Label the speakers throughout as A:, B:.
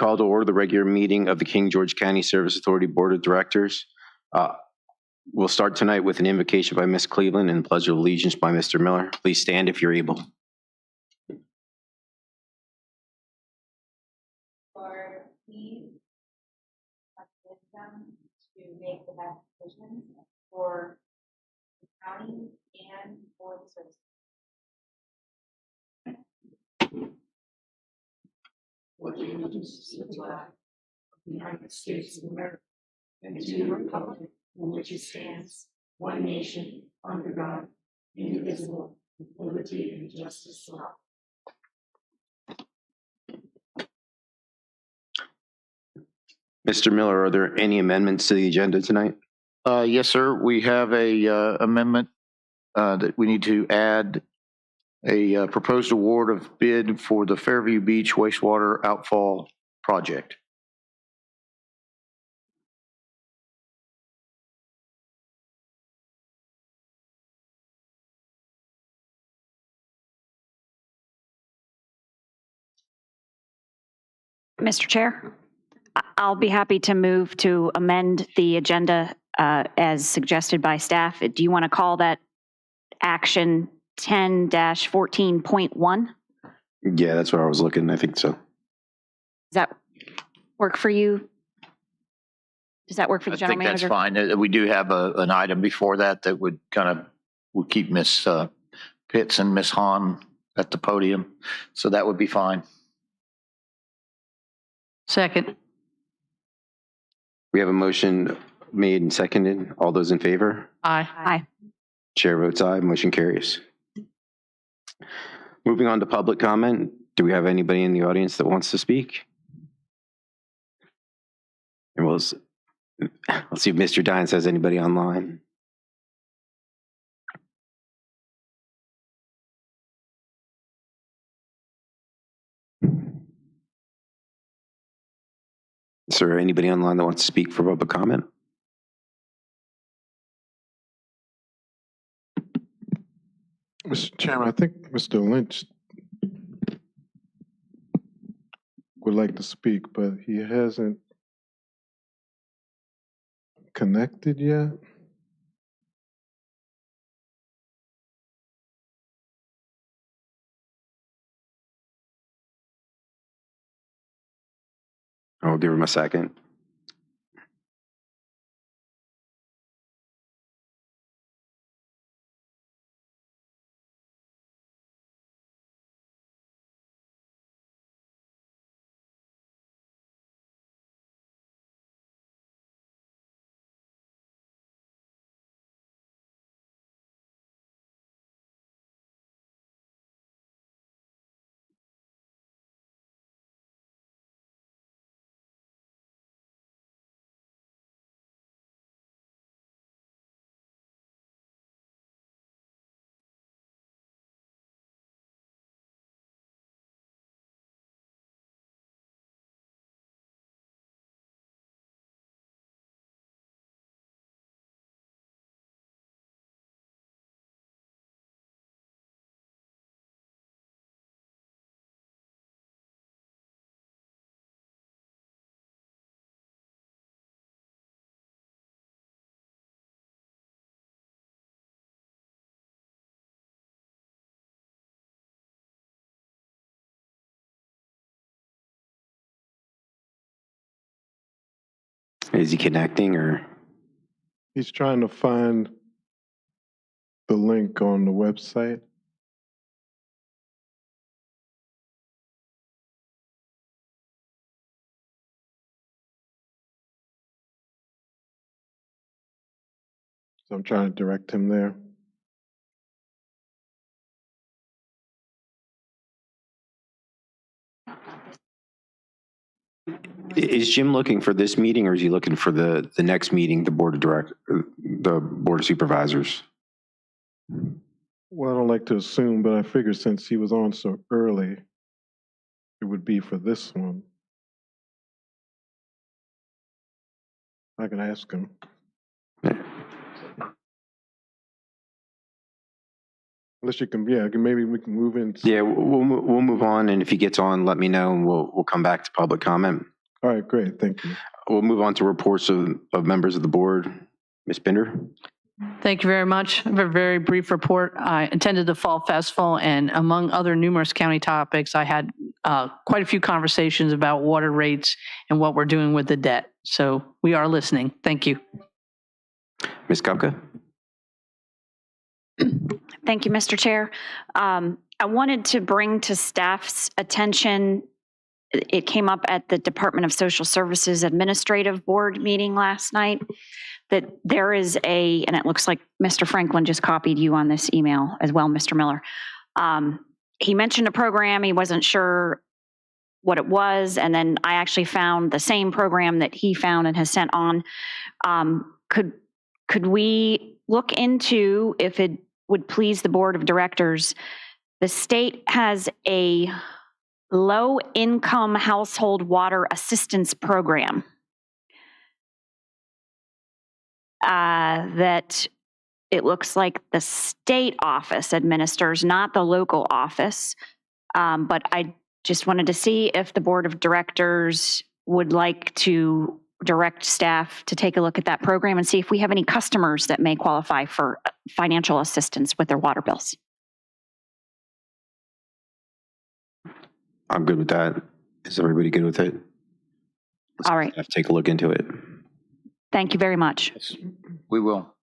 A: call to order the regular meeting of the King George County Service Authority Board of Directors. We'll start tonight with an invocation by Ms. Cleveland and pledge of allegiance by Mr. Miller. Please stand if you're able.
B: Lord, please have wisdom to make the best decisions for the county and for the service.
C: What do you do to the flag of the United States of America and to the republic for which it stands, one nation, under God, indivisible, with liberty and justice for all.
A: Mr. Miller, are there any amendments to the agenda tonight?
D: Yes, sir. We have a amendment that we need to add a proposed award of bid for the Fairview Beach wastewater outfall project.
E: Mr. Chair, I'll be happy to move to amend the agenda as suggested by staff. Do you want to call that action 10-14.1?
A: Yeah, that's what I was looking. I think so.
E: Does that work for you? Does that work for the general manager?
D: I think that's fine. We do have an item before that would would keep Miss Pitts and Miss Hahn at the podium. So that would be fine.
F: Second.
A: We have a motion made and seconded. All those in favor?
F: Aye.
E: Aye.
A: Chair votes aye. Motion carries. Moving on to public comment. Do we have anybody in the audience that wants to speak? And let's see if Mr. Dines has anybody online. Is there anybody online that wants to speak for public comment?
G: Mr. Chairman, I think Mr. Lynch would like to speak, but he hasn't connected yet.
A: I'll give him a second. Is he connecting or?
G: He's trying to find the link on the website. So I'm trying to direct him there.
A: Is Jim looking for this meeting or is he looking for the next meeting, the board of supervisors?
G: Well, I don't like to assume, but I figured since he was on so early, it would be for this one. I can ask him. Unless you can, yeah, maybe we can move in.
A: Yeah, we'll move on, and if he gets on, let me know, and we'll come back to public comment.
G: All right, great, thank you.
A: We'll move on to reports of members of the board. Ms. Binder?
F: Thank you very much. I have a very brief report. I attended the Fall Festival, and among other numerous county topics, I had quite a few conversations about water rates and what we're doing with the debt. So we are listening. Thank you.
A: Ms. Kupka?
E: Thank you, Mr. Chair. I wanted to bring to staff's attention, it came up at the Department of Social Services Administrative Board meeting last night, that there is and it looks like Mr. Franklin just copied you on this email as well, Mr. Miller. He mentioned a program, he wasn't sure what it was, and then I actually found the same program that he found and has sent on. Could we look into, if it would please the Board of Directors, the state has a low-income household water assistance program that it looks like the state office administers, not the local office. But I just wanted to see if the Board of Directors would like to direct staff to take a look at that program and see if we have any customers that may qualify for financial assistance with their water bills.
A: I'm good with that. Is everybody good with it?
E: All right.
A: Let's take a look into it.
E: Thank you very much.
D: Yes, we will.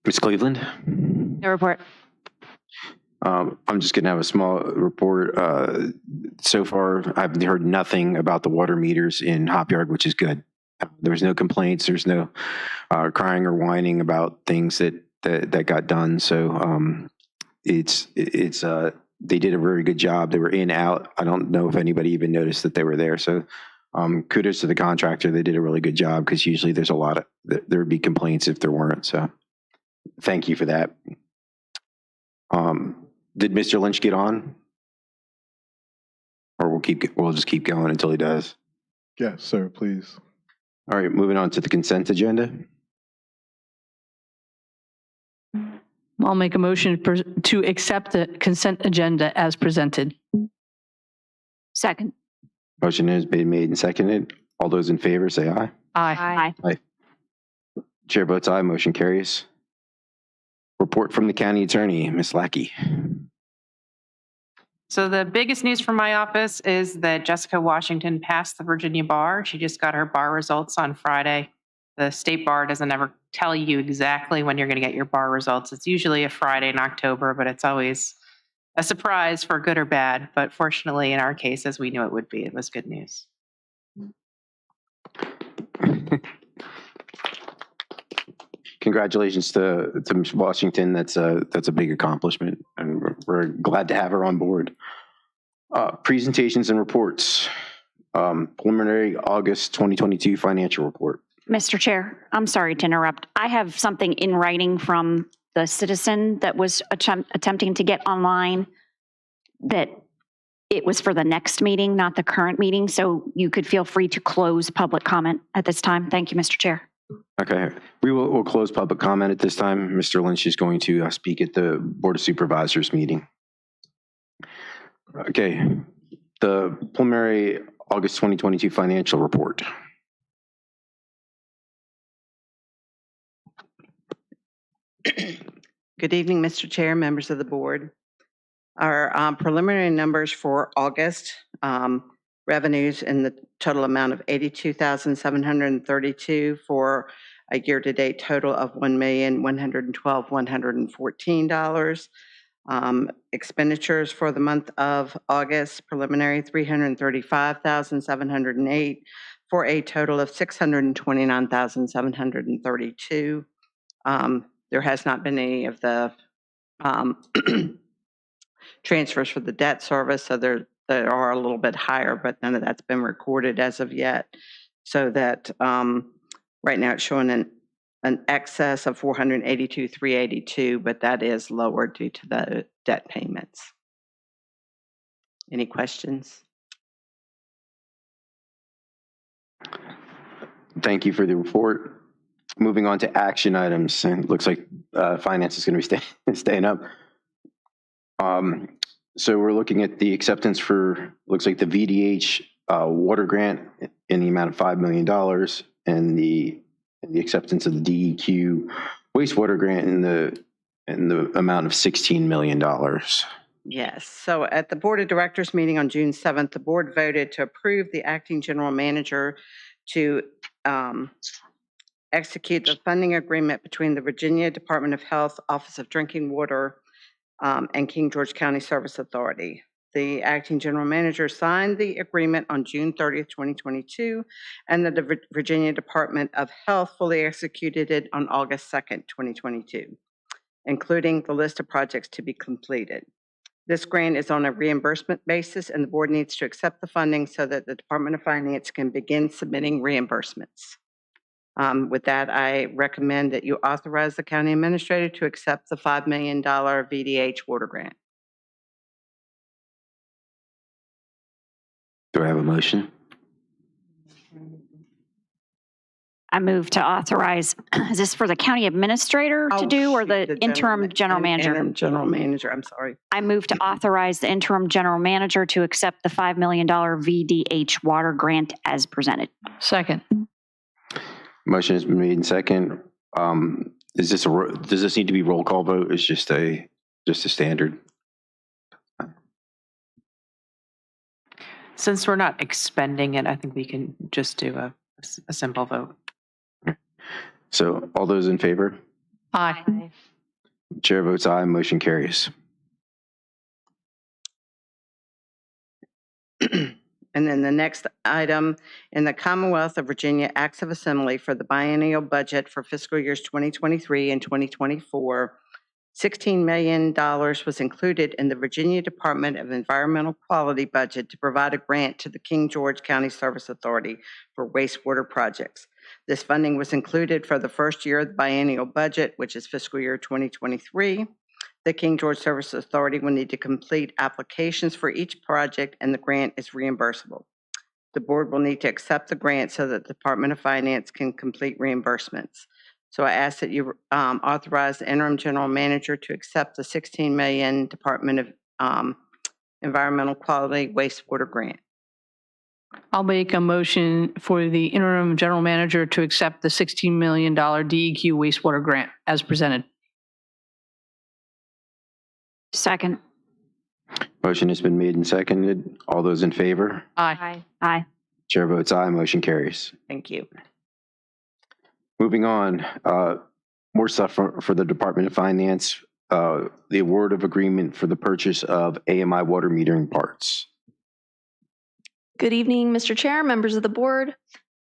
A: Ms. Cleveland?
E: No report.
A: I'm just going to have a small report. So far, I've heard nothing about the water meters in Hop Yard, which is good. There's no complaints. There's no crying or whining about things that got done. So they did a very good job. They were in, out. I don't know if anybody even noticed that they were there. So kudos to the contractor. They did a really good job, because usually there's there would be complaints if there weren't. So thank you for that. Did Mr. Lynch get on? Or we'll just keep going until he does.
G: Yes, sir, please.
A: All right, moving on to the consent agenda.
F: I'll make a motion to accept the consent agenda as presented.
E: Second.
A: Motion has been made and seconded. All those in favor say aye.
F: Aye.
A: Chair votes aye, motion carries. Report from the county attorney, Ms. Lackey.
H: So the biggest news from my office is that Jessica Washington passed the Virginia bar. She just got her bar results on Friday. The state bar doesn't ever tell you exactly when you're going to get your bar results. It's usually a Friday in October, but it's always a surprise for good or bad. But fortunately, in our case, as we knew it would be, it was good news.
A: Congratulations to Ms. Washington. That's a big accomplishment, and we're glad to have her on board. Presentations and reports. Preliminary August 2022 financial report.
E: Mr. Chair, I'm sorry to interrupt. I have something in writing from the citizen that was attempting to get online, that it was for the next meeting, not the current meeting. So you could feel free to close public comment at this time. Thank you, Mr. Chair.
A: Okay, we'll close public comment at this time. Mr. Lynch is going to speak at the Board of Supervisors meeting. Okay, the preliminary August 2022 financial report.
I: Good evening, Mr. Chair, members of the board. Our preliminary numbers for August, revenues in the total amount of $82,732 for a year-to-date total of $1,112,114. Expenditures for the month of August, preliminary $335,708 for a total of $629,732. There has not been any of the transfers for the debt service, so they are a little bit higher, but none of that's been recorded as of yet. So that right now it's showing an excess of $482,382, but that is lower due to the debt payments. Any questions?
A: Thank you for the report. Moving on to action items, and it looks like finance is going to be staying up. So we're looking at the acceptance for, looks like the VDH water grant in the amount of $5 million and the acceptance of the DEQ wastewater grant in the amount of $16 million.
I: Yes. So at the Board of Directors meeting on June 7th, the board voted to approve the acting general manager to execute the funding agreement between the Virginia Department of Health, Office of Drinking Water, and King George County Service Authority. The acting general manager signed the agreement on June 30th, 2022, and the Virginia Department of Health fully executed it on August 2nd, 2022, including the list of projects to be completed. This grant is on a reimbursement basis, and the board needs to accept the funding so that the Department of Finance can begin submitting reimbursements. With that, I recommend that you authorize the county administrator to accept the $5 million VDH water grant.
A: Do I have a motion?
E: I move to authorize, is this for the county administrator to do or the interim general manager?
I: Interim general manager, I'm sorry.
E: I move to authorize the interim general manager to accept the $5 million VDH water grant as presented.
F: Second.
A: Motion has been made and second. Does this need to be roll call vote? It's just a standard.
H: Since we're not expending it, I think we can just do a simple vote.
A: So all those in favor?
F: Aye.
A: Chair votes aye, motion carries.
I: And then the next item, in the Commonwealth of Virginia Acts of Assembly for the biennial budget for fiscal years 2023 and 2024, $16 million was included in the Virginia Department of Environmental Quality budget to provide a grant to the King George County Service Authority for wastewater projects. This funding was included for the first year of the biennial budget, which is fiscal year 2023. The King George Service Authority will need to complete applications for each project, and the grant is reimbursable. The board will need to accept the grant so that the Department of Finance can complete reimbursements. So I ask that you authorize the interim general manager to accept the $16 million Department of Environmental Quality wastewater grant.
F: I'll make a motion for the interim general manager to accept the $16 million DEQ wastewater grant as presented.
E: Second.
A: Motion has been made and seconded. All those in favor?
F: Aye.
E: Aye.
A: Chair votes aye, motion carries.
I: Thank you.
A: Moving on, more stuff for the Department of Finance. The award of agreement for the purchase of AMI water metering parts.
J: Good evening, Mr. Chair, members of the board.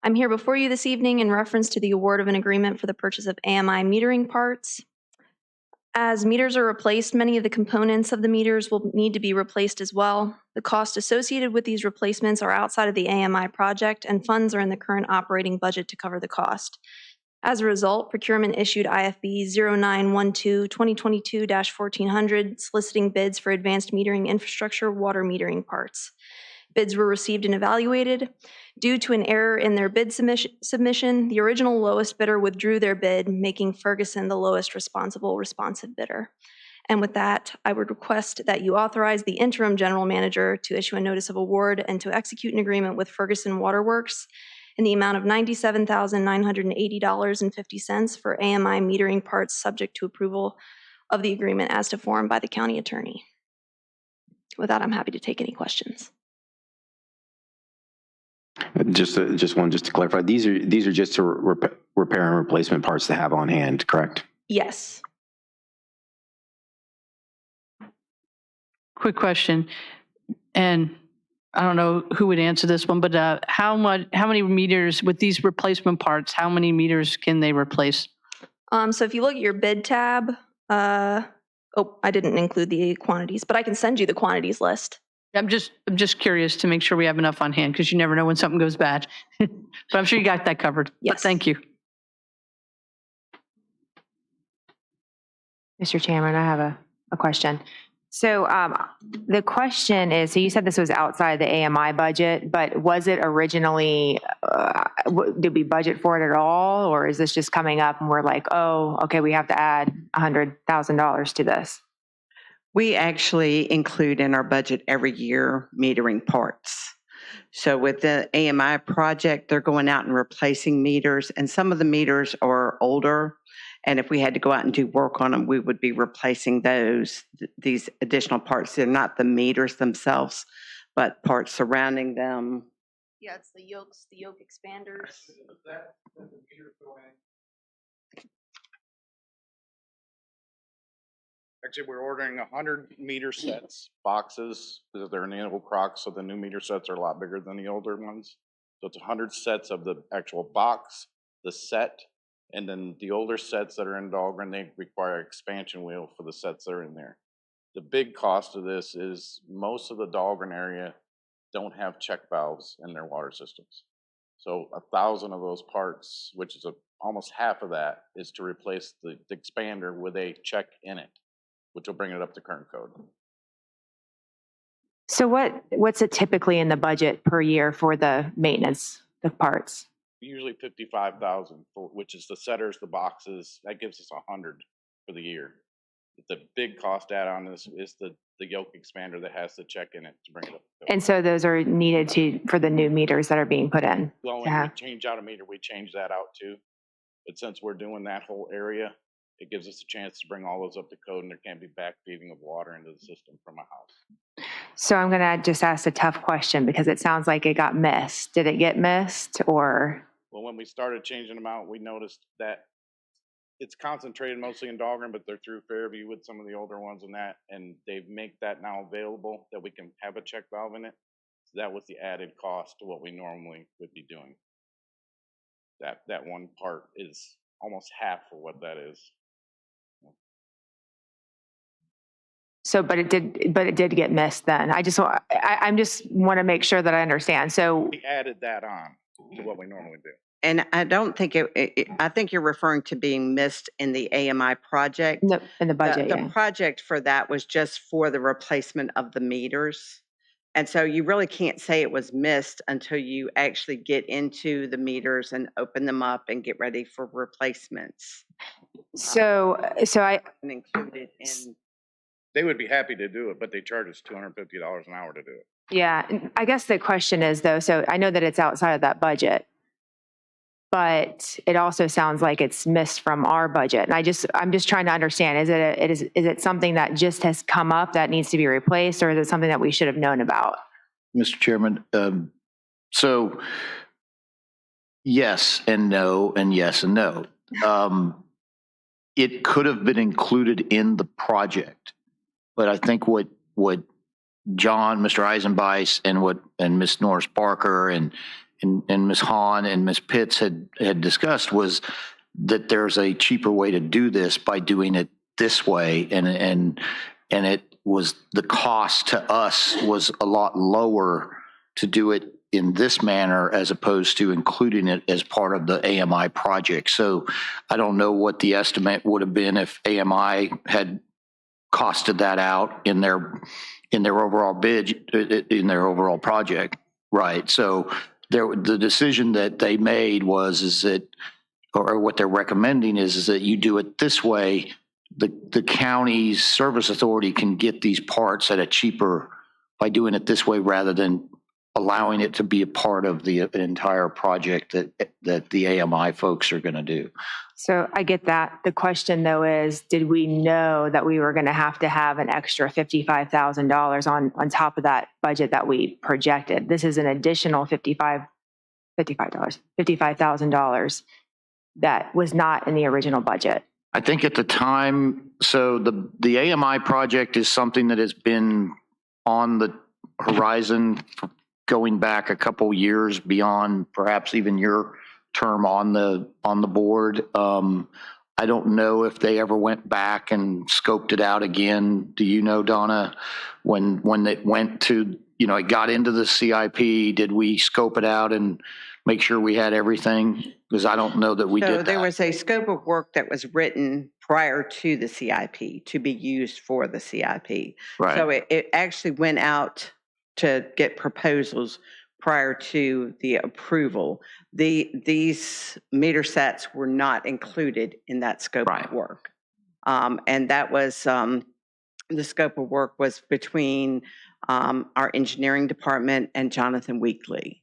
J: I'm here before you this evening in reference to the award of an agreement for the purchase of AMI metering parts. As meters are replaced, many of the components of the meters will need to be replaced as well. The costs associated with these replacements are outside of the AMI project, and funds are in the current operating budget to cover the cost. As a result, procurement issued IFB 0912-2022-1400 soliciting bids for advanced metering infrastructure water metering parts. Bids were received and evaluated. Due to an error in their bid submission, the original lowest bidder withdrew their bid, making Ferguson the lowest responsive bidder. And with that, I would request that you authorize the interim general manager to issue a notice of award and to execute an agreement with Ferguson Waterworks in the amount of $97,980.50 for AMI metering parts subject to approval of the agreement as to form by the county attorney. With that, I'm happy to take any questions.
A: Just to clarify, these are just to repair and replacement parts to have on hand, correct?
J: Yes.
F: Quick question, and I don't know who would answer this one, but how many meters with these replacement parts? How many meters can they replace?
J: So if you look at your bid tab, I didn't include the quantities, but I can send you the quantities list.
F: I'm just curious to make sure we have enough on hand because you never know when something goes bad. But I'm sure you got that covered.
J: Yes.
F: But thank you.
K: Mr. Chairman, I have a question. So the question is, so you said this was outside the AMI budget, but was it originally, did we budget for it at all? Or is this just coming up and we're like, oh, okay, we have to add $100,000 to this?
I: We actually include in our budget every year metering parts. So with the AMI project, they're going out and replacing meters, and some of the meters are older. And if we had to go out and do work on them, we would be replacing these additional parts. They're not the meters themselves, but parts surrounding them.
J: Yeah, it's the yolks, the yoke expanders.
L: Actually, we're ordering 100 meter sets, boxes, because they're in the old Crocs, so the new meter sets are a lot bigger than the older ones. So it's 100 sets of the actual box, the set, and then the older sets that are in Dahlgren, they require expansion wheel for the sets that are in there. The big cost of this is most of the Dahlgren area don't have check valves in their water systems. So 1,000 of those parts, which is almost half of that, is to replace the expander with a check in it, which will bring it up to current code.
K: So what's it typically in the budget per year for the maintenance, the parts?
L: Usually 55,000, which is the setters, the boxes. That gives us 100 for the year. The big cost add-on is the yoke expander that has the check in it to bring it up.
K: And so those are needed for the new meters that are being put in?
L: Well, when we change out a meter, we change that out too. But since we're doing that whole area, it gives us a chance to bring all those up to code, and there can't be backfeeding of water into the system from a house.
K: So I'm going to just ask a tough question because it sounds like it got missed. Did it get missed or?
L: Well, when we started changing them out, we noticed that it's concentrated mostly in Dahlgren, but they're through Fairview with some of the older ones and they make that now available that we can have a check valve in it. So that was the added cost to what we normally would be doing. That one part is almost half of what that is.
K: So, but it did get missed then. I'm just want to make sure that I understand. So
L: we added that on to what we normally do.
I: And I don't think I think you're referring to being missed in the AMI project.
K: No, in the budget,
I: The project for that was just for the replacement of the meters. And so you really can't say it was missed until you actually get into the meters and open them up and get ready for replacements.
K: So I
I: included in.
L: They would be happy to do it, but they charge us $250 an hour to do it.
K: Yeah, I guess the question is though, so I know that it's outside of that budget, but it also sounds like it's missed from our budget. And I'm just trying to understand, is it something that just has come up that needs to be replaced, or is it something that we should have known about?
D: Mr. Chairman, so yes and no, and yes and no. It could have been included in the project, but I think what John, Mr. Eisenbeis, and Ms. Norris Barker and Ms. Hahn and Ms. Pitts had discussed was that there's a cheaper way to do this by doing it this way, and it was the cost to us was a lot lower to do it in this manner as opposed to including it as part of the AMI project. So I don't know what the estimate would have been if AMI had costed that out in their overall bid, in their overall project, right? So the decision that they made is that, or what they're recommending is that you do it this way. The county's service authority can get these parts at a cheaper by doing it this way rather than allowing it to be a part of the entire project that the AMI folks are going to do.
K: So I get that. The question though is, did we know that we were going to have an extra $55,000 on top of that budget that we projected? This is an additional $55,000 that was not in the original budget.
D: I think at the time, so the AMI project is something that has been on the horizon for going back a couple years beyond perhaps even your term on the board. I don't know if they ever went back and scoped it out again. Do you know, Donna, when it went to, it got into the CIP, did we scope it out and make sure we had everything? Because I don't know that we did that.
I: There was a scope of work that was written prior to the CIP to be used for the CIP.
D: Right.
I: So it actually went out to get proposals prior to the approval. These meter sets were not included in that scope of work. And that was, the scope of work was between our engineering department, and Jonathan Weekly.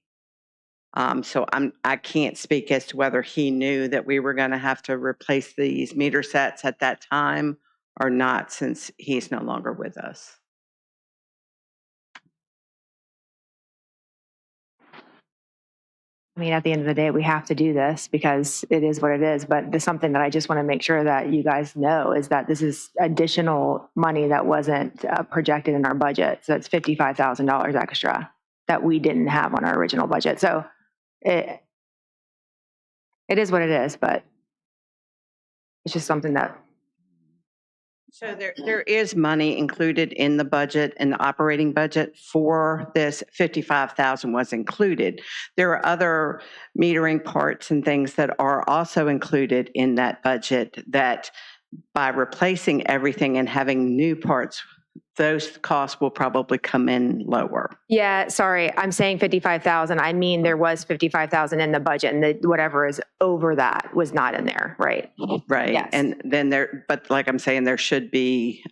I: So I can't speak as to whether he knew that we were going to have to replace these meter sets at that time or not, since he's no longer with us.
K: I mean, at the end of the day, we have to do this because it is what it is. But there's something that I just want to make sure that you guys know is that this is additional money that wasn't projected in our budget. So it's $55,000 extra that we didn't have on our original budget. So it is what it is, but it's just something that.
I: So there is money included in the budget, and the operating budget for this. 55,000 was included. There are other metering parts and things that are also included in that budget that by replacing everything and having new parts, those costs will probably come in lower.
K: Yeah, sorry, I'm saying 55,000. I mean, there was 55,000 in the budget, and whatever is over that was not in there, right?
I: Right.
K: Yes.
I: And then but like I'm saying, there should be,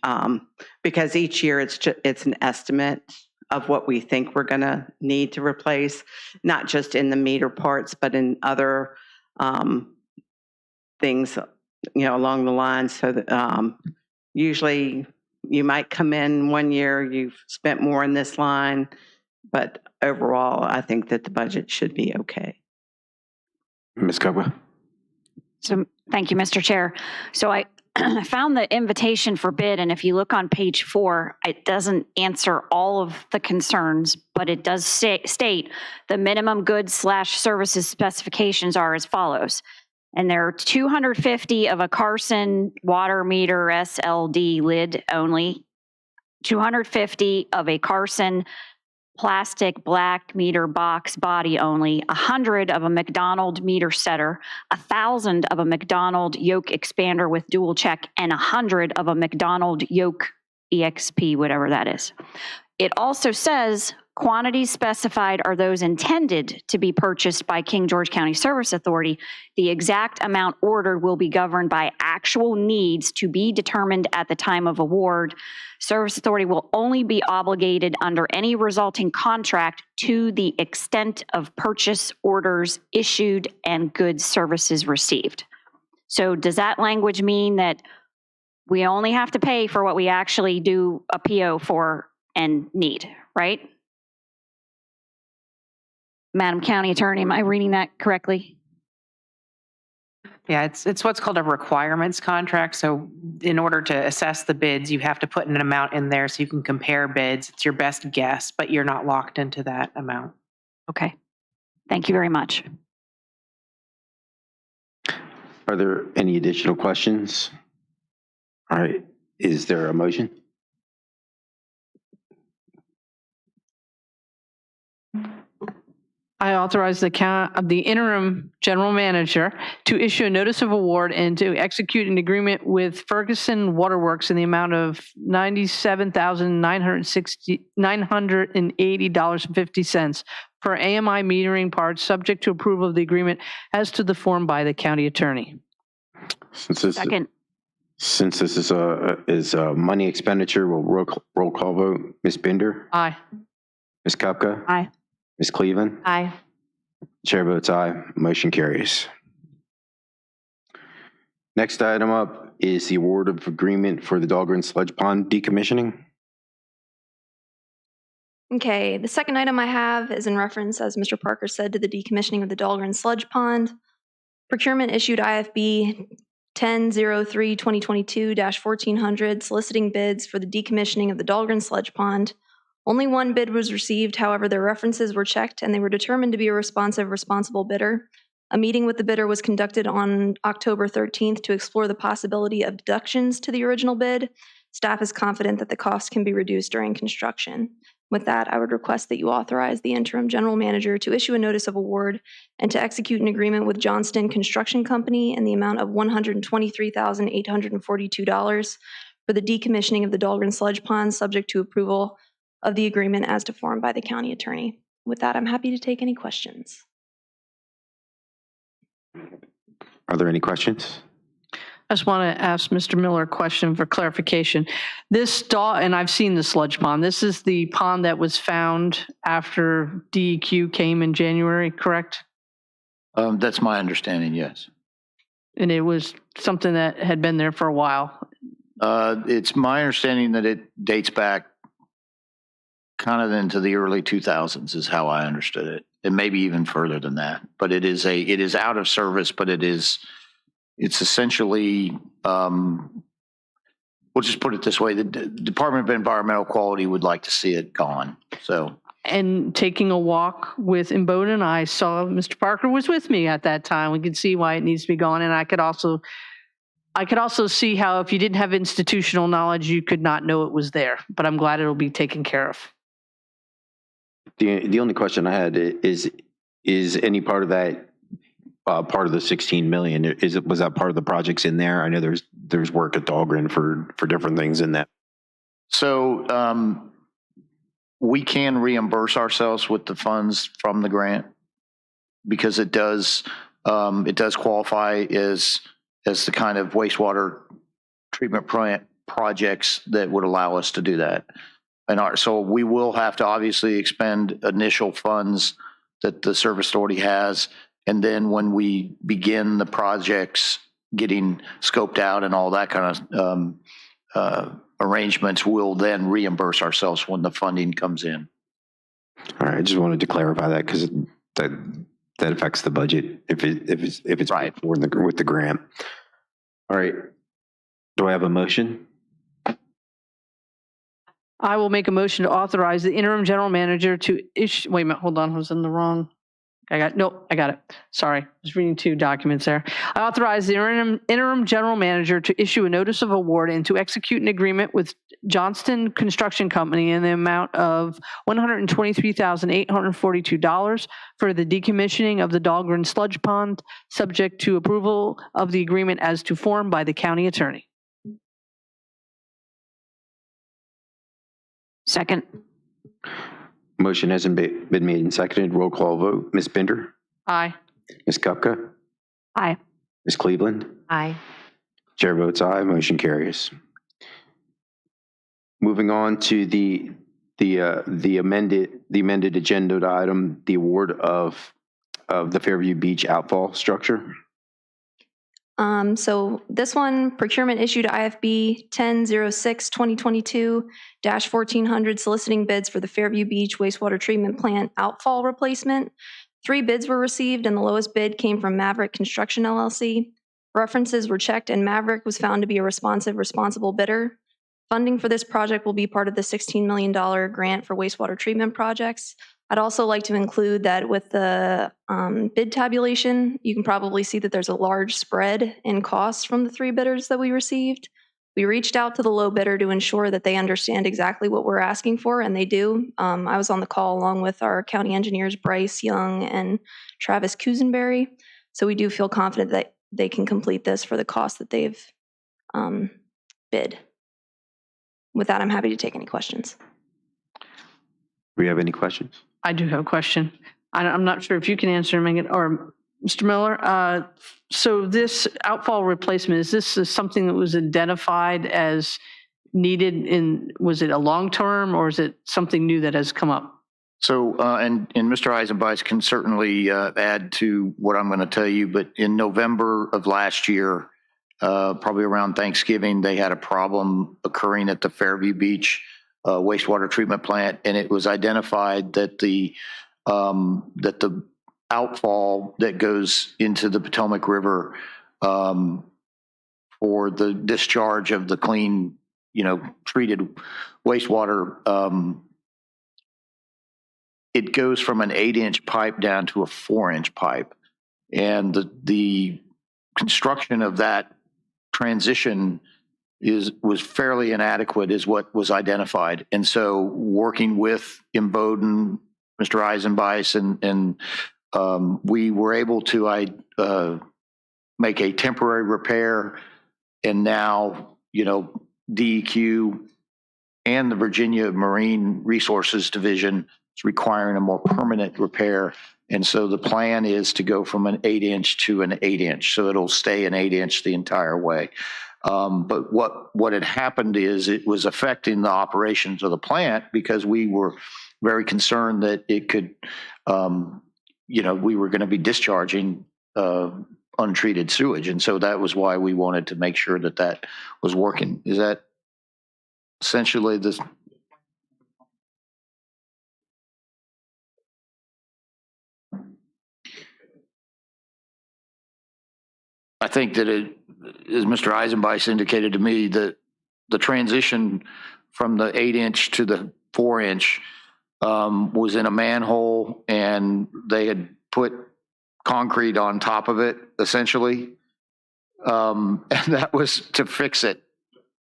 I: because each year it's an estimate of what we think we're going to need to replace, not just in the meter parts, but in other things, along the line. So that usually you might come in one year, you've spent more in this line, but overall, I think that the budget should be okay.
A: Ms. Cobra?
E: So thank you, Mr. Chair. So I found the invitation for bid, and if you look on page 4, it doesn't answer all of the concerns, but it does state the minimum goods/services specifications are as follows. And there are 250 of a Carson water meter SLD lid only, 250 of a Carson plastic black meter box body only, 100 of a McDonald meter setter, 1,000 of a McDonald yoke expander with dual check, and 100 of a McDonald yoke EXP, whatever that is. It also says quantities specified are those intended to be purchased by King George County Service Authority. The exact amount ordered will be governed by actual needs to be determined at the time of award. Service Authority will only be obligated under any resulting contract to the extent of purchase orders issued and goods services received. So does that language mean that we only have to pay for what we actually do a PO for and need, right? Madam County Attorney, am I reading that correctly?
H: Yeah, it's what's called a requirements contract. So in order to assess the bids, you have to put an amount in there so you can compare bids. It's your best guess, but you're not locked into that amount.
E: Okay. Thank you very much.
A: Are there any additional questions? All right. Is there a motion?
F: I authorize the interim general manager to issue a notice of award and to execute an agreement with Ferguson Waterworks in the amount of $97,980.50 for AMI metering parts, subject to approval of the agreement as to the form by the county attorney.
E: Second.
A: Since this is a money expenditure, we'll roll call vote. Ms. Binder?
F: Aye.
A: Ms. Kupka?
E: Aye.
A: Ms. Cleveland?
K: Aye.
A: Chair votes aye. Motion carries. Next item up is the award of agreement for the Dahlgren Sludge Pond decommissioning.
J: Okay, the second item I have is in reference, as Mr. Parker said, to the decommissioning of the Dahlgren Sludge Pond. Procurement issued IFB 10/03/2022-1400 soliciting bids for the decommissioning of the Dahlgren Sludge Pond. Only one bid was received, however, their references were checked and they were determined to be a responsible bidder. A meeting with the bidder was conducted on October 13th to explore the possibility of deductions to the original bid. Staff is confident that the cost can be reduced during construction. With that, I would request that you authorize the interim general manager to issue a notice of award and to execute an agreement with Johnston Construction Company in the amount of $123,842 for the decommissioning of the Dahlgren Sludge Pond, subject to approval of the agreement as to form by the county attorney. With that, I'm happy to take any questions.
A: Are there any questions?
F: I just want to ask Mr. Miller a question for clarification. This and I've seen the sludge pond, this is the pond that was found after DEQ came in January, correct?
D: That's my understanding, yes.
F: And it was something that had been there for a while.
D: It's my understanding that it dates back kind of into the early 2000s is how I understood it. And maybe even further than that, but it is out of service, but it's essentially, we'll just put it this way, the Department of Environmental Quality would like to see it gone, so.
F: And taking a walk with Imboden, I saw Mr. Parker was with me at that time. We could see why it needs to be gone. And I could also see how if you didn't have institutional knowledge, you could not know it was there, but I'm glad it'll be taken care of.
A: The only question I had is any part of that part of the 16 million? Was that part of the projects in there? I know there's work at Dahlgren for different things in that.
D: So we can reimburse ourselves with the funds from the grant because it does qualify as the kind of wastewater treatment plant projects that would allow us to do that. So we will have to obviously expend initial funds that the service authority has. And then when we begin the projects getting scoped out and all that kind of arrangements, we'll then reimburse ourselves when the funding comes in.
A: All right. I just wanted to clarify that because that affects the budget if it's
D: right
A: with the grant. All right. Do I have a motion?
F: I will make a motion to authorize the interim general manager to issue, wait a minute, hold on, I was in the wrong. I got it. Sorry, I was reading two documents there. I authorize the interim general manager to issue a notice of award and to execute an agreement with Johnston Construction Company in the amount of $123,842 for the decommissioning of the Dahlgren sludge pond, subject to approval of the agreement as to form by the county attorney.
E: Second.
A: Motion hasn't been made and seconded. Roll call vote. Ms. Bender?
F: Aye.
A: Ms. Kupka?
E: Aye.
A: Ms. Cleveland?
K: Aye.
A: Chair votes aye. Motion carries. Moving on to the amended agenda item, the award of the Fairview Beach outfall structure.
J: So this one, procurement issued IFB 10/06/2022-1400, soliciting bids for the Fairview Beach wastewater treatment plant outfall replacement. 3 bids were received and the lowest bid came from Maverick Construction LLC. References were checked and Maverick was found to be a responsible bidder. Funding for this project will be part of the $16 million grant for wastewater treatment projects. I'd also like to include that with the bid tabulation, you can probably see that there's a large spread in costs from the 3 bidders that we received. We reached out to the low bidder to ensure that they understand exactly what we're asking for, and they do. I was on the call along with our county engineers, Bryce Young and Travis Kusenberry. So we do feel confident that they can complete this for the cost that they've bid. With that, I'm happy to take any questions.
A: Do we have any questions?
F: I do have a question. I'm not sure if you can answer, Megan, or Mr. Miller. So this outfall replacement, is this something that was identified as needed was it a long-term or is it something new that has come up?
D: So, and Mr. Eisenbeis can certainly add to what I'm going to tell you, but in November of last year, probably around Thanksgiving, they had a problem occurring at the Fairview Beach wastewater treatment plant, and it was identified that the outfall that goes into the Potomac River for the discharge of the clean, treated wastewater, it goes from an 8-inch pipe down to a 4-inch pipe, and the construction of that transition was fairly inadequate is what was identified. And so working with Imboden, Mr. Eisenbeis, and we were able to make a temporary repair. And now, DEQ and the Virginia Marine Resources Division is requiring a more permanent repair. And so the plan is to go from an 8-inch to an 8-inch. So it'll stay an 8-inch the entire way. But what had happened is it was affecting the operations of the plant because we were very concerned that it could, we were going to be discharging untreated sewage. And so that was why we wanted to make sure that that was working. Is that essentially this? I think that it, as Mr. Eisenbeis indicated to me, that the transition from the 8-inch to the 4-inch was in a manhole, and they had put concrete on top of it, essentially. And that was to fix it.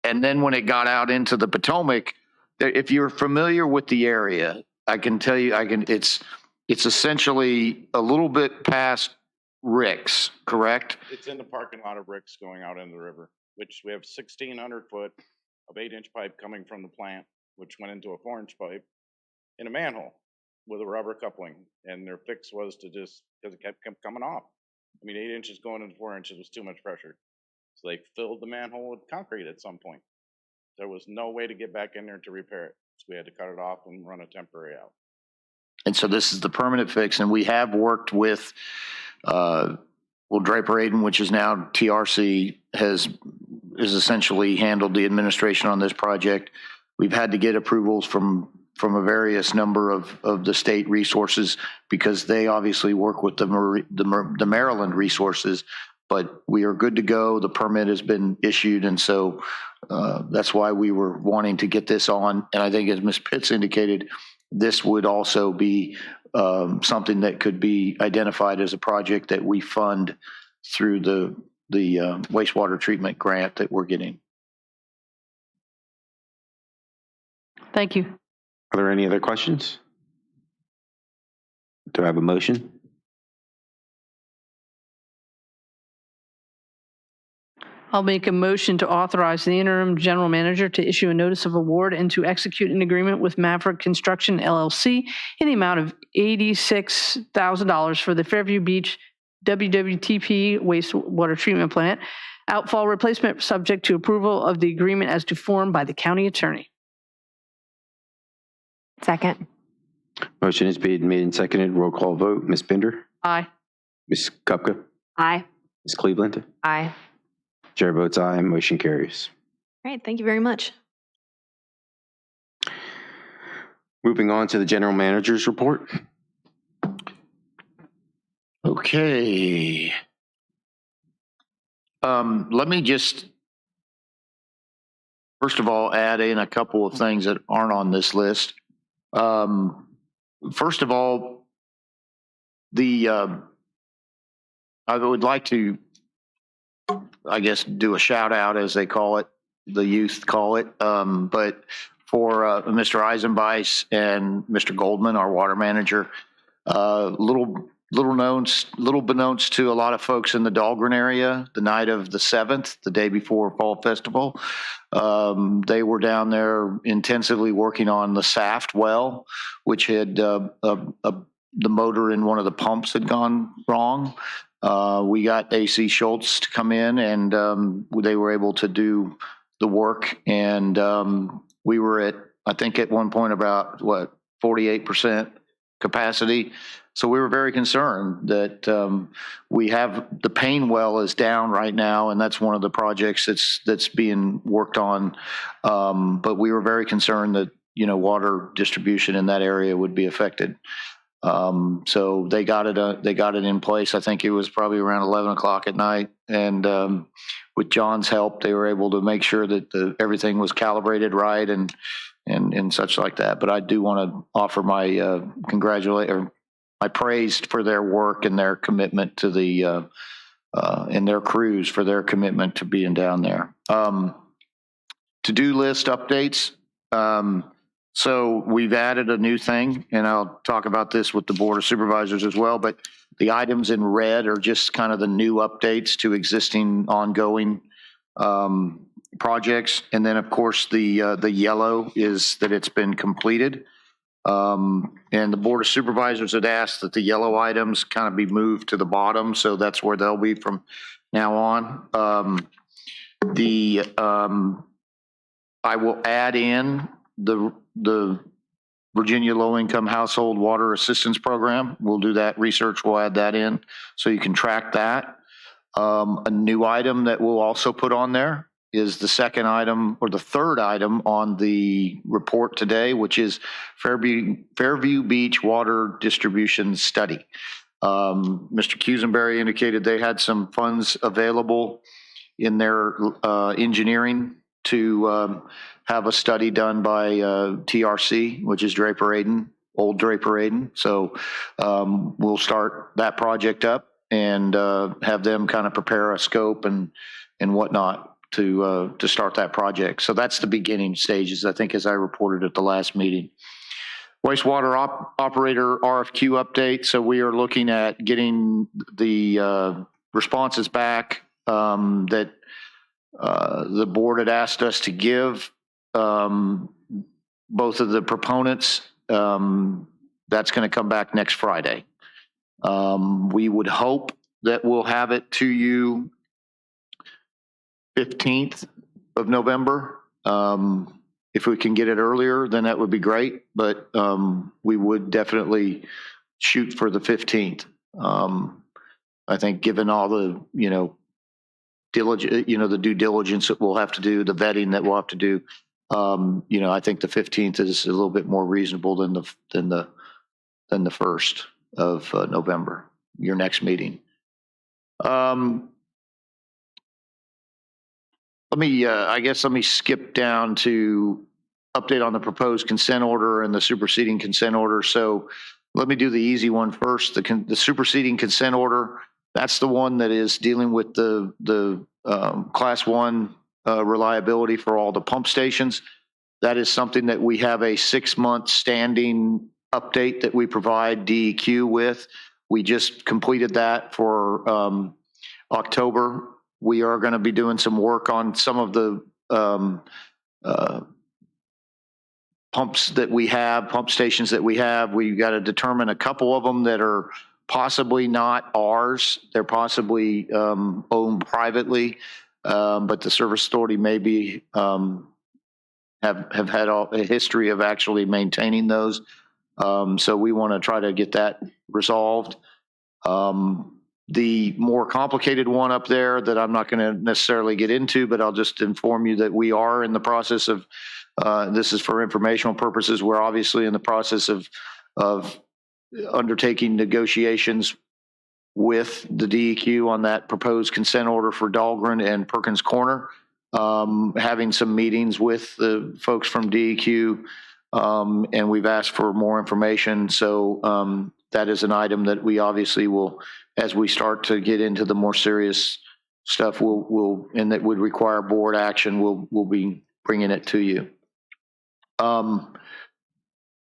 D: And then when it got out into the Potomac, if you're familiar with the area, I can tell you, it's essentially a little bit past Rick's, correct?
L: It's in the parking lot of Rick's going out into the river, which we have 1,600 foot of 8-inch pipe coming from the plant, which went into a 4-inch pipe in a manhole with a rubber coupling. And their fix was to just, because it kept coming off. I mean, 8 inches going into 4 inches was too much pressure. So they filled the manhole with concrete at some point. There was no way to get back in there to repair it. So we had to cut it off and run a temporary out.
D: And so this is the permanent fix. And we have worked with, Draper Aiden, which is now TRC, is essentially handled the administration on this project. We've had to get approvals from a various number of the state resources because they obviously work with the Maryland resources, but we are good to go. The permit has been issued, and so that's why we were wanting to get this on. And I think, as Ms. Pitts indicated, this would also be something that could be identified as a project that we fund through the wastewater treatment grant that we're getting.
F: Thank you.
A: Are there any other questions? Do I have a motion?
F: I'll make a motion to authorize the interim general manager to issue a notice of award and to execute an agreement with Maverick Construction LLC in the amount of $86,000 for the Fairview Beach WWTP wastewater treatment plant outfall replacement, subject to approval of the agreement as to form by the county attorney.
K: Second.
A: Motion is made and seconded. Roll call vote. Ms. Binder?
F: Aye.
A: Ms. Kupka?
K: Aye.
A: Ms. Cleveland?
K: Aye.
A: Chair votes aye. Motion carries.
J: All right, thank you very much.
A: Moving on to the general manager's report.
D: Okay. Let me just, first of all, add in a couple of things that aren't on this list. First of all, I would like to, I guess, do a shout out, as they call it, the youth call it, but for Mr. Eisenbeis and Mr. Goldman, our water manager, little beknownst to a lot of folks in the Dahlgren area, the night of the 7th, the day before Fall Festival. They were down there intensively working on the Saft well, which had the motor in one of the pumps had gone wrong. We got AC Schultz to come in, and they were able to do the work. And we were at, I think at one point, about 48% capacity. So we were very concerned that we have the Payne well is down right now, and that's one of the projects that's being worked on. But we were very concerned that water distribution in that area would be affected. So they got it in place. I think it was probably around 11 o'clock at night, and with John's help, they were able to make sure that everything was calibrated right and such like that. But I do want to offer my my praise for their work and their commitment to the and their crews for their commitment to being down there. To-do list updates. So we've added a new thing, and I'll talk about this with the Board of Supervisors as well, but the items in red are just kind of the new updates to existing ongoing projects. And then, of course, the yellow is that it's been completed. And the Board of Supervisors had asked that the yellow items kind of be moved to the bottom, so that's where they'll be from now on. I will add in the Virginia Low-Income Household Water Assistance Program. We'll do that research. We'll add that in so you can track that. A new item that we'll also put on there is the second item or the third item on the report today, which is Fairview Beach Water Distribution Study. Mr. Cusenberry indicated they had some funds available in their engineering to have a study done by TRC, which is Draper Aiden, old Draper Aiden. So we'll start that project up and have them kind of prepare a scope and whatnot to start that project. So that's the beginning stages, I think, as I reported at the last meeting. Wastewater operator RFQ update. So we are looking at getting the responses back that the board had asked us to give both of the proponents. That's going to come back next Friday. We would hope that we'll have it to you 15th of November. If we can get it earlier, then that would be great, but we would definitely shoot for the 15th. I think given all the, diligent, the due diligence that we'll have to do, the vetting that we'll have to do, I think the 15th is a little bit more reasonable than the 1st of November, your next meeting. Let me skip down to update on the proposed consent order and the superseding consent order. So let me do the easy one first. The superseding consent order, that's the one that is dealing with the class 1 reliability for all the pump stations. That is something that we have a 6-month standing update that we provide DEQ with. We just completed that for October. We are going to be doing some work on some of the pumps that we have, pump stations that we have. We've got to determine a couple of them that are possibly not ours. They're possibly owned privately, but the service authority maybe have had a history of actually maintaining those. So we want to try to get that resolved. The more complicated one up there that I'm not going to necessarily get into, but I'll just inform you that we are in the process of, this is for informational purposes, we're obviously in the process of undertaking negotiations with the DEQ on that proposed consent order for Dahlgren and Perkins Corner, having some meetings with the folks from DEQ, and we've asked for more information. So that is an item that we obviously will, as we start to get into the more serious stuff, and that would require board action, we'll be bringing it to you.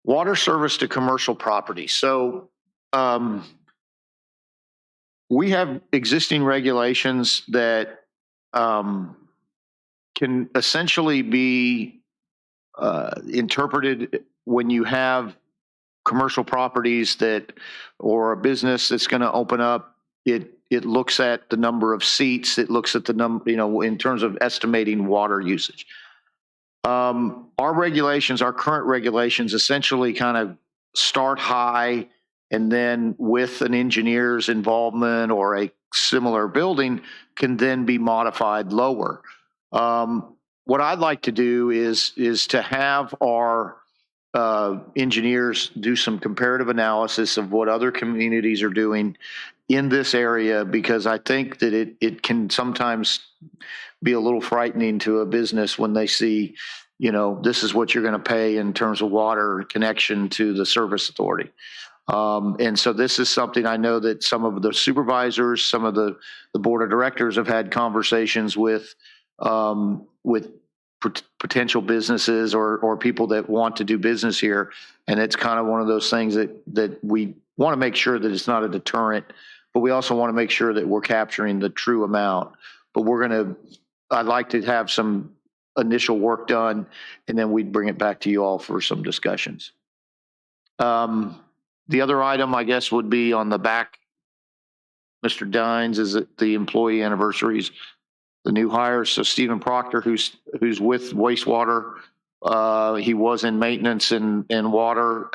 D: Water service to commercial property. So we have existing regulations that can essentially be interpreted when you have commercial properties or a business that's going to open up. It looks at the number of seats. It looks at the number, in terms of estimating water usage. Our regulations, our current regulations, essentially kind of start high, and then with an engineer's involvement or a similar building can then be modified lower. What I'd like to do is to have our engineers do some comparative analysis of what other communities are doing in this area, because I think that it can sometimes be a little frightening to a business when they see, this is what you're going to pay in terms of water connection to the service authority. And so this is something I know that some of the supervisors, some of the board of directors have had conversations with potential businesses or people that want to do business here. And it's kind of one of those things that we want to make sure that it's not a deterrent, but we also want to make sure that we're capturing the true amount. But I'd like to have some initial work done, and then we'd bring it back to you all for some discussions. The other item, I guess, would be on the back. Mr. Dines is at the employee anniversaries, the new hires. So Stephen Proctor, who's with wastewater, he was in maintenance and water.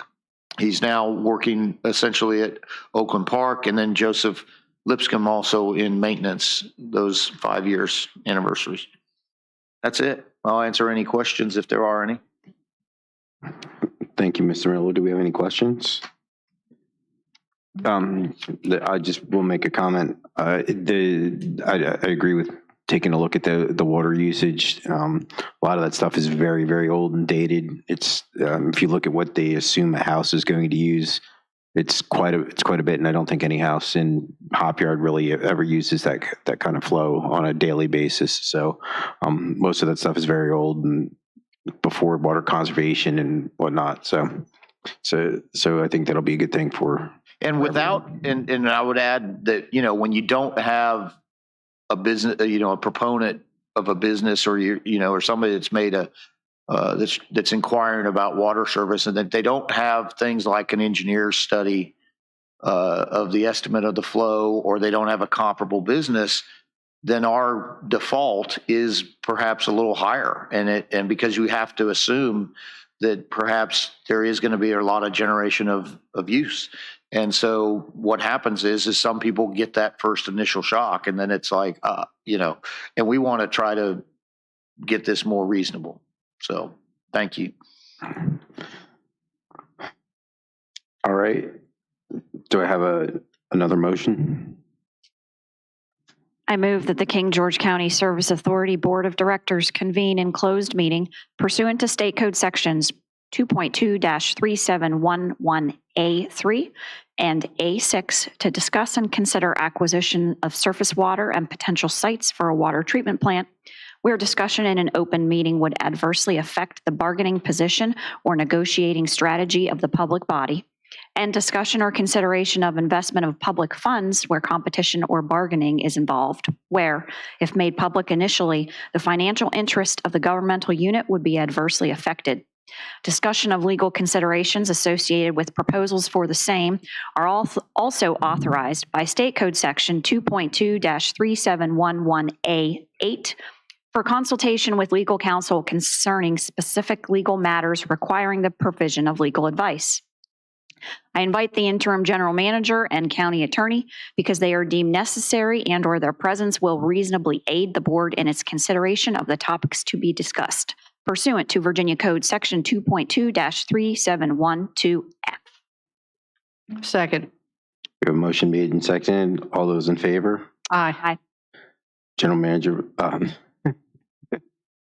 D: He's now working essentially at Oakland Park, and then Joseph Lipscomb also in maintenance, those 5 years anniversaries. That's it. I'll answer any questions if there are any.
A: Thank you, Mr. Miller. Do we have any questions? I just will make a comment. I agree with taking a look at the water usage. A lot of that stuff is very, very old and dated. It's if you look at what they assume a house is going to use, it's quite a bit, and I don't think any house in Hop Yard really ever uses that kind of flow on a daily basis. So most of that stuff is very old and before water conservation and whatnot. So I think that'll be a good thing for.
D: And without, and I would add that, when you don't have a business, a proponent of a business, or or somebody that's made that's inquiring about water service, and that they don't have things like an engineer's study of the estimate of the flow, or they don't have a comparable business, then our default is perhaps a little higher. And because you have to assume that perhaps there is going to be a lot of generation of use. And so what happens is some people get that first initial shock, and then it's like, and we want to try to get this more reasonable. So thank you.
A: All right. Do I have another motion?
E: I move that the King George County Service Authority Board of Directors convene in closed meeting pursuant to State Code Sections 2.2-3711A3 and A6 to discuss and consider acquisition of surface water and potential sites for a water treatment plant where discussion in an open meeting would adversely affect the bargaining position or negotiating strategy of the public body, and discussion or consideration of investment of public funds where competition or bargaining is involved, where, if made public initially, the financial interest of the governmental unit would be adversely affected. Discussion of legal considerations associated with proposals for the same are also authorized by State Code Section 2.2-3711A8 for consultation with legal counsel concerning specific legal matters requiring the provision of legal advice. I invite the interim general manager and county attorney because they are deemed necessary and or their presence will reasonably aid the board in its consideration of the topics to be discussed pursuant to Virginia Code Section 2.2-3712F.
F: Second.
A: We have a motion made and seconded. All those in favor?
F: Aye.
E: Aye.
A: General Manager,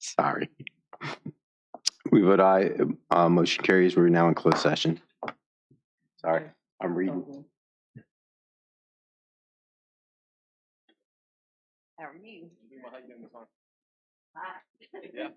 A: sorry. We vote aye. Motion carries. We're now in closed session. Sorry, I'm reading.
I: How are you?
C: Yeah.